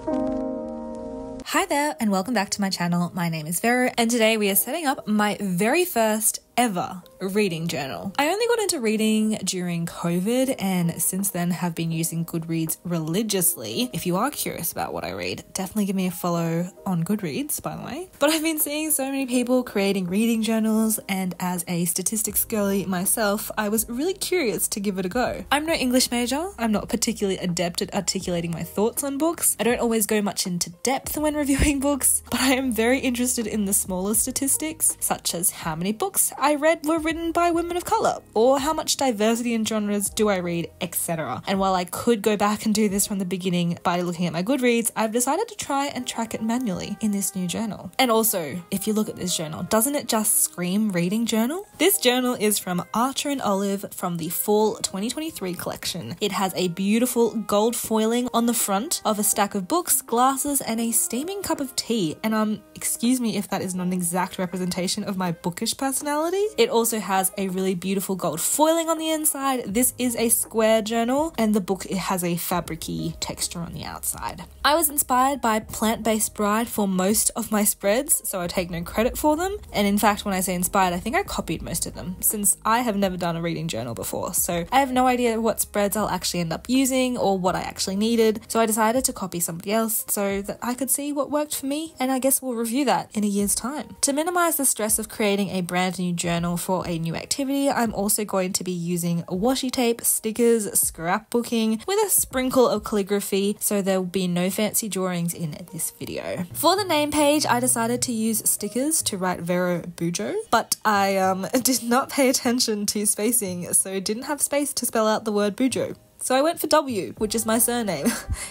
Hi there and welcome back to my channel. My name is Vero and today we are setting up my very first ever reading journal. I only got into reading during COVID and since then have been using Goodreads religiously. If you are curious about what I read, definitely give me a follow on Goodreads, by the way. But I've been seeing so many people creating reading journals, and as a statistics girly myself, I was really curious to give it a go. I'm no English major. I'm not particularly adept at articulating my thoughts on books. I don't always go much into depth when reviewing books, but I am very interested in the smaller statistics, such as how many books I read were written by women of colour, or how much diversity in genres do I read, etc. And while I could go back and do this from the beginning by looking at my Goodreads, I've decided to try and track it manually in this new journal. And also, if you look at this journal, doesn't it just scream reading journal? This journal is from Archer & Olive from the Fall 2023 collection. It has a beautiful gold foiling on the front of a stack of books, glasses, and a steaming cup of tea. And excuse me if that is not an exact representation of my bookish personality. It also has a really beautiful gold foiling on the inside. This is a square journal and the book, it has a fabric-y texture on the outside. I was inspired by Plant-Based Bride for most of my spreads, so I take no credit for them. And in fact, when I say inspired, I think I copied most of them since I have never done a reading journal before. So I have no idea what spreads I'll actually end up using or what I actually needed. So I decided to copy somebody else so that I could see what worked for me, and I guess we'll review that in a year's time. To minimize the stress of creating a brand new journal for a new activity, I'm also going to be using washi tape, stickers, scrapbooking with a sprinkle of calligraphy, so there will be no fancy drawings in this video. For the name page, I decided to use stickers to write Vero Bujo, but I did not pay attention to spacing, so didn't have space to spell out the word Bujo. So I went for W, which is my surname,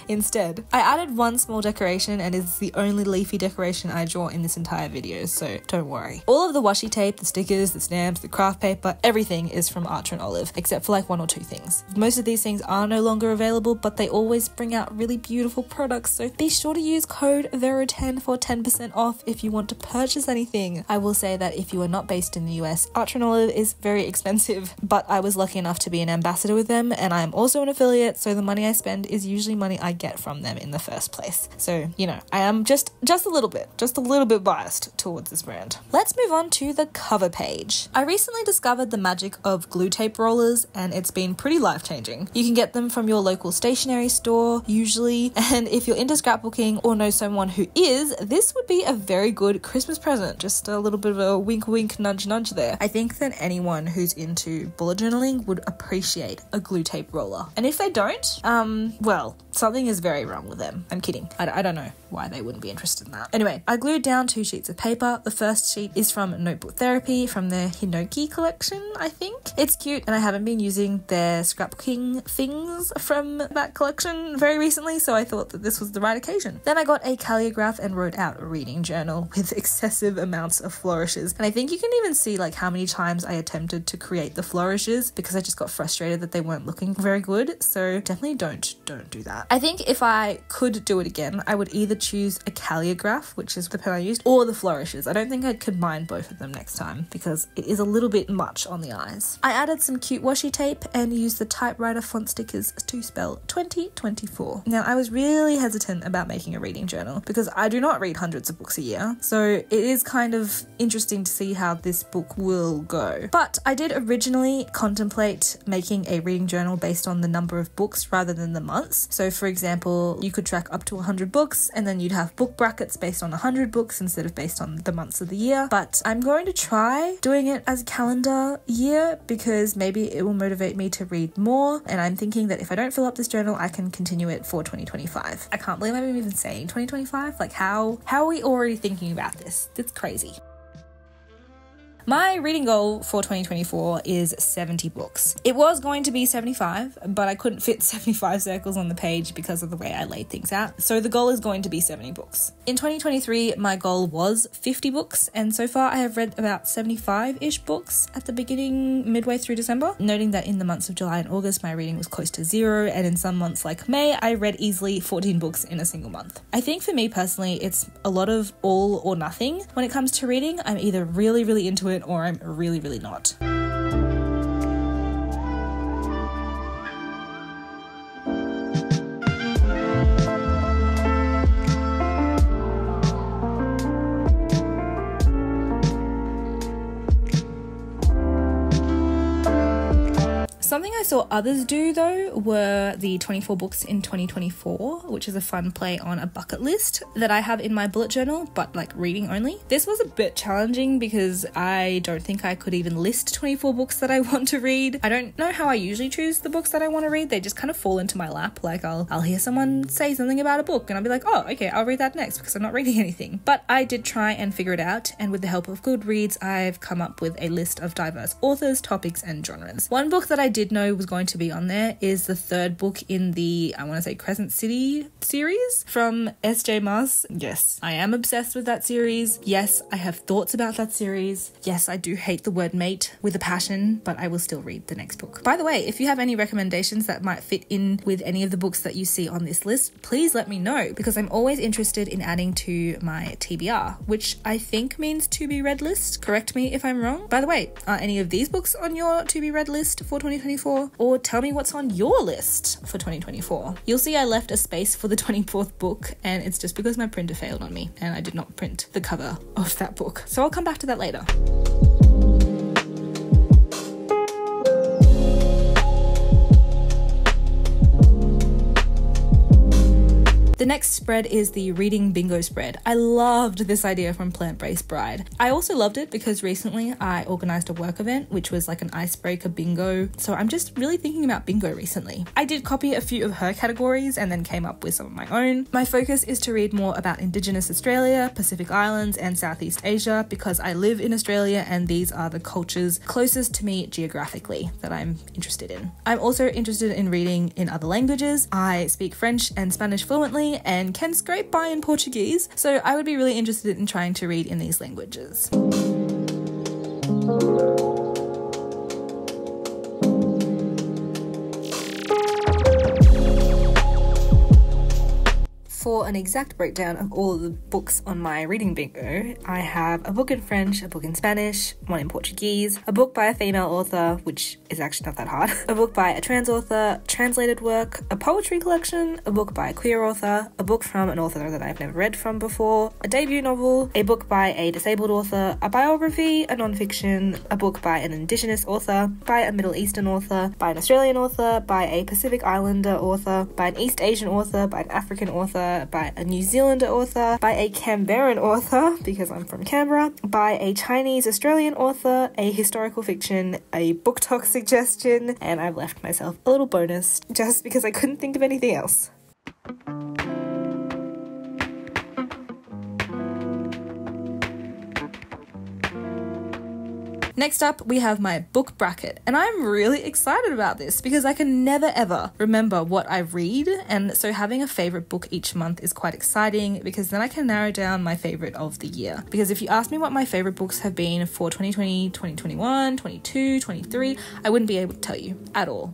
instead. I added one small decoration and it's the only leafy decoration I draw in this entire video, so don't worry. All of the washi tape, the stickers, the stamps, the craft paper, everything is from Archer & Olive, except for like one or two things. Most of these things are no longer available, but they always bring out really beautiful products, so be sure to use code VERO10 for 10% off if you want to purchase anything. I will say that if you are not based in the US, Archer & Olive is very expensive, but I was lucky enough to be an ambassador with them, and I am also an affiliate, so the money I spend is usually money I get from them in the first place. So, you know, I am just a little bit biased towards this brand. Let's move on to the cover page. I recently discovered the magic of glue tape rollers and it's been pretty life-changing. You can get them from your local stationery store, usually, and if you're into scrapbooking or know someone who is, this would be a very good Christmas present. Just a little bit of a wink wink nudge nudge there. I think that anyone who's into bullet journaling would appreciate a glue tape roller. And if they don't, well, something is very wrong with them. I'm kidding. I don't know why they wouldn't be interested in that. Anyway, I glued down 2 sheets of paper. The first sheet is from Notebook Therapy from their Hinoki collection, I think. It's cute and I haven't been using their scrapbooking things from that collection very recently, so I thought that this was the right occasion. Then I got a calligraph and wrote out a reading journal with excessive amounts of flourishes. And I think you can even see like how many times I attempted to create the flourishes because I just got frustrated that they weren't looking very good. So definitely don't do that. I think if I could do it again, I would either choose a calligraph, which is the pen I used, or the flourishes. I don't think I'd combine both of them next time because it is a little bit much on the eyes. I added some cute washi tape and used the typewriter font stickers to spell 2024. Now, I was really hesitant about making a reading journal because I do not read hundreds of books a year, so it is kind of interesting to see how this book will go. But I did originally contemplate making a reading journal based on the number of books rather than the months. So for example, you could track up to 100 books and then you'd have book brackets based on 100 books instead of based on the months of the year. But I'm going to try doing it as a calendar year because maybe it will motivate me to read more, and I'm thinking that if I don't fill up this journal, I can continue it for 2025. I can't believe I'm even saying 2025. Like how are we already thinking about this? It's crazy. My reading goal for 2024 is 70 books. It was going to be 75, but I couldn't fit 75 circles on the page because of the way I laid things out. So the goal is going to be 70 books. In 2023, my goal was 50 books, and so far I have read about 75-ish books at the beginning, midway through December, noting that in the months of July and August, my reading was close to 0, and in some months like May, I read easily 14 books in a single month. I think for me personally, it's a lot of all or nothing. When it comes to reading, I'm either really, really into it or I'm really, really not. saw others do though were the 24 books in 2024, which is a fun play on a bucket list that I have in my bullet journal, but like reading only. This was a bit challenging because I don't think I could even list 24 books that I want to read. I don't know how I usually choose the books that I want to read. They just kind of fall into my lap. Like I'll hear someone say something about a book and I'll be like, oh, okay, I'll read that next because I'm not reading anything. But I did try and figure it out, and with the help of Goodreads, I've come up with a list of diverse authors, topics, and genres. One book that I did know was going to be on there is the third book in the, I want to say, Crescent City series from S.J. Maas. Yes, I am obsessed with that series. Yes, I have thoughts about that series. Yes, I do hate the word mate with a passion, but I will still read the next book. By the way, if you have any recommendations that might fit in with any of the books that you see on this list, please let me know, because I'm always interested in adding to my TBR, which I think means to be read list. Correct me if I'm wrong. By the way, are any of these books on your to be read list for 2024? Or tell me what's on your list for 2024. You'll see I left a space for the 24th book, and it's just because my printer failed on me and I did not print the cover of that book. So I'll come back to that later. The next spread is the reading bingo spread. I loved this idea from Plant-Based Bride. I also loved it because recently I organised a work event, which was like an icebreaker bingo. So I'm just really thinking about bingo recently. I did copy a few of her categories and then came up with some of my own. My focus is to read more about Indigenous Australia, Pacific Islands, and Southeast Asia because I live in Australia and these are the cultures closest to me geographically that I'm interested in. I'm also interested in reading in other languages. I speak French and Spanish fluently and can scrape by in Portuguese, so I would be really interested in trying to read in these languages. For an exact breakdown of all of the books on my reading bingo, I have a book in French, a book in Spanish, one in Portuguese, a book by a female author, which is actually not that hard, a book by a trans author, translated work, a poetry collection, a book by a queer author, a book from an author that I've never read from before, a debut novel, a book by a disabled author, a biography, a non-fiction, a book by an Indigenous author, by a Middle Eastern author, by an Australian author, by a Pacific Islander author, by an East Asian author, by an African author, by a New Zealander author, by a Canberran author, because I'm from Canberra, by a Chinese Australian author, a historical fiction, a book talk suggestion, and I've left myself a little bonus just because I couldn't think of anything else. Next up, we have my book bracket, and I'm really excited about this because I can never ever remember what I read, and so having a favourite book each month is quite exciting because then I can narrow down my favourite of the year. Because if you ask me what my favourite books have been for 2020, 2021, 22, 23, I wouldn't be able to tell you at all.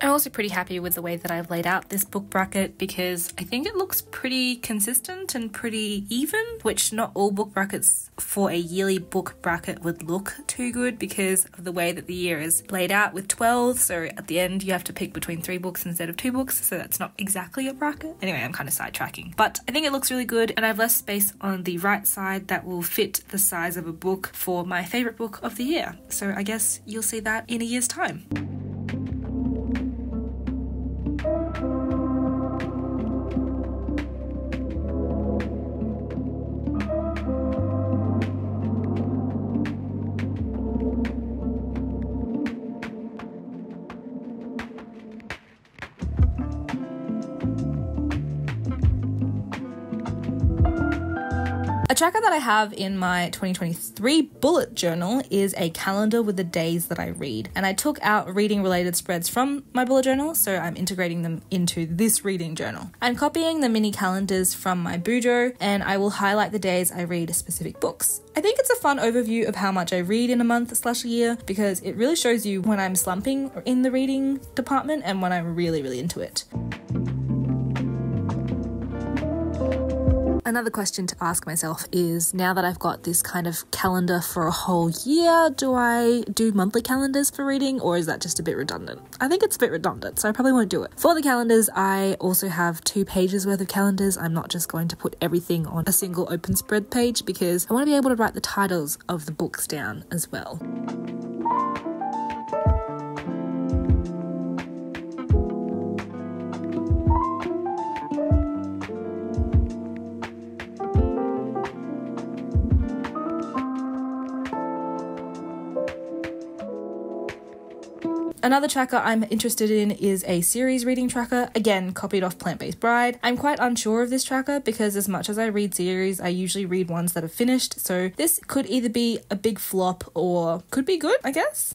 I'm also pretty happy with the way that I've laid out this book bracket because I think it looks pretty consistent and pretty even, which not all book brackets for a yearly book bracket would look too good because of the way that the year is laid out with 12. So at the end you have to pick between 3 books instead of 2 books, so that's not exactly a bracket. Anyway, I'm kind of sidetracking, but I think it looks really good, and I've left space on the right side that will fit the size of a book for my favourite book of the year. So I guess you'll see that in a year's time. A tracker that I have in my 2023 bullet journal is a calendar with the days that I read, and I took out reading related spreads from my bullet journal, so I'm integrating them into this reading journal. I'm copying the mini calendars from my Bujo, and I will highlight the days I read specific books. I think it's a fun overview of how much I read in a month/a year because it really shows you when I'm slumping in the reading department and when I'm really into it. Another question to ask myself is, now that I've got this kind of calendar for a whole year, do I do monthly calendars for reading, or is that just a bit redundant? I think it's a bit redundant, so I probably won't do it. For the calendars, I also have 2 pages worth of calendars. I'm not just going to put everything on a single open spread page because I want to be able to write the titles of the books down as well. Another tracker I'm interested in is a series reading tracker, again copied off Plant-Based Bride. I'm quite unsure of this tracker because as much as I read series, I usually read ones that are finished, so this could either be a big flop or could be good, I guess.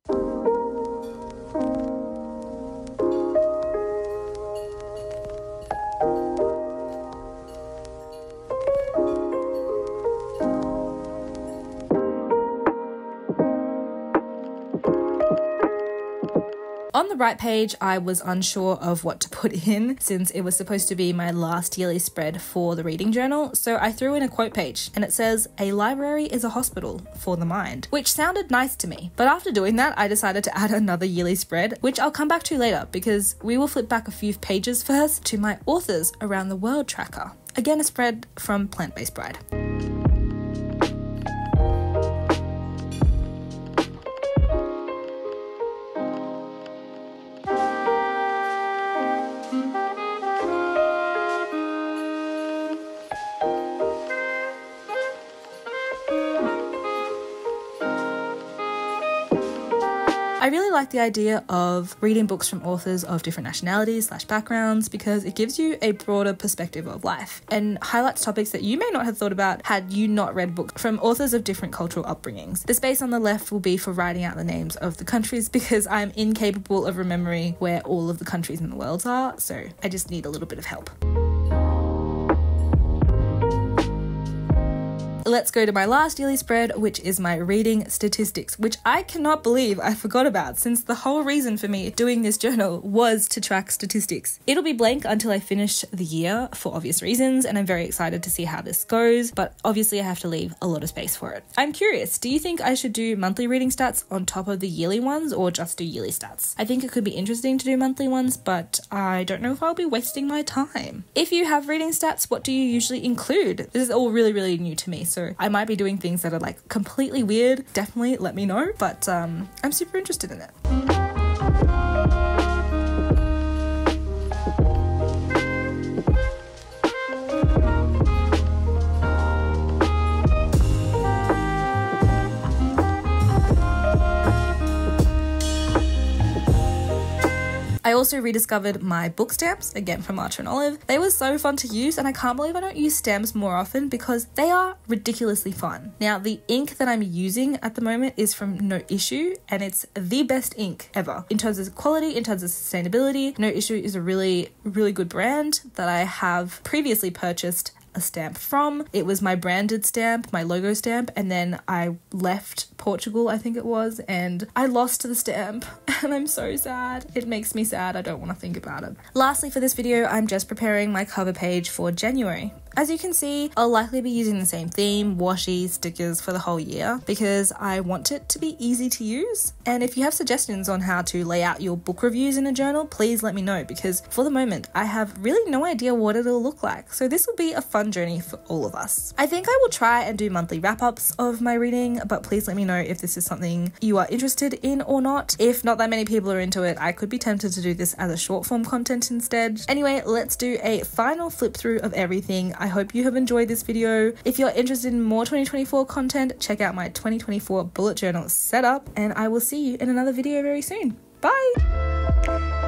On the right page, I was unsure of what to put in since it was supposed to be my last yearly spread for the reading journal, so I threw in a quote page and it says, "A library is a hospital for the mind," which sounded nice to me. But after doing that, I decided to add another yearly spread, which I'll come back to later because we will flip back a few pages first to my Authors Around the World tracker. Again, a spread from Plant-Based Bride. I really like the idea of reading books from authors of different nationalities/backgrounds because it gives you a broader perspective of life and highlights topics that you may not have thought about had you not read books from authors of different cultural upbringings. The space on the left will be for writing out the names of the countries because I'm incapable of remembering where all of the countries in the world are, so I just need a little bit of help. Let's go to my last yearly spread, which is my reading statistics, which I cannot believe I forgot about since the whole reason for me doing this journal was to track statistics. It'll be blank until I finish the year for obvious reasons, and I'm very excited to see how this goes, but obviously I have to leave a lot of space for it. I'm curious, do you think I should do monthly reading stats on top of the yearly ones or just do yearly stats? I think it could be interesting to do monthly ones, but I don't know if I'll be wasting my time. If you have reading stats, what do you usually include? This is all really new to me, so I might be doing things that are like completely weird. Definitely let me know, but I'm super interested in it. I also rediscovered my book stamps, again from Archer and Olive. They were so fun to use and I can't believe I don't use stamps more often because they are ridiculously fun. Now the ink that I'm using at the moment is from No Issue and it's the best ink ever. In terms of quality, in terms of sustainability, No Issue is a really good brand that I have previously purchased a stamp from. It was my branded stamp, my logo stamp, and then I left Portugal, I think it was, and I lost the stamp and I'm so sad. It makes me sad. I don't want to think about it. Lastly, for this video, I'm just preparing my cover page for January. As you can see, I'll likely be using the same theme, washi, stickers for the whole year because I want it to be easy to use. And if you have suggestions on how to lay out your book reviews in a journal, please let me know because for the moment, I have really no idea what it'll look like. So this will be a fun journey for all of us. I think I will try and do monthly wrap-ups of my reading, but please let me know if this is something you are interested in or not. If not that many people are into it, I could be tempted to do this as a short form content instead. Anyway, let's do a final flip through of everything. I hope you have enjoyed this video. If you're interested in more 2024 content, check out my 2024 bullet journal setup, and I will see you in another video very soon. Bye!